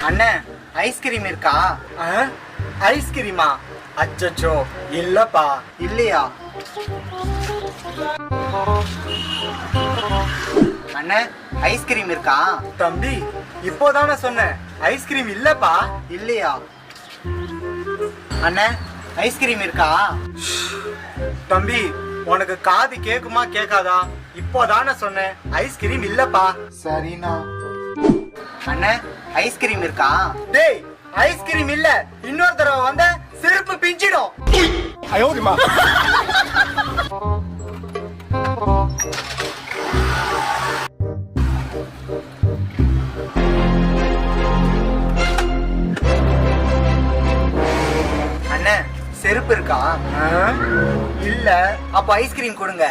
அண்ணே ஐஸ்கிரீம் இருக்கா? ஐஸ்கிரீமா? அச்சச்சோ இல்லப்பா. இல்லையா? அண்ணே ஐஸ்கிரீம் இருக்கா? தம்பி இப்போதானே சொன்னேன் ஐஸ்கிரீம் இல்லப்பா. இல்லையா? அண்ணே ஐஸ்கிரீம் இருக்கா? தம்பி உனக்கு காது கேக்குமா கேட்காதா? இப்போதானே சொன்னேன் ஐஸ்கிரீம் இல்லப்பா. சரிண்ணா. அண்ணே ஐஸ்கிரீம் இருக்கா? டேய் ஐஸ்கிரீம் இல்ல, இன்னொரு தடவை வந்த செருப்பு பிஞ்சிடும். அண்ணே செருப்பு இருக்கா? இல்ல, அப்ப ஐஸ்கிரீம் கொடுங்க.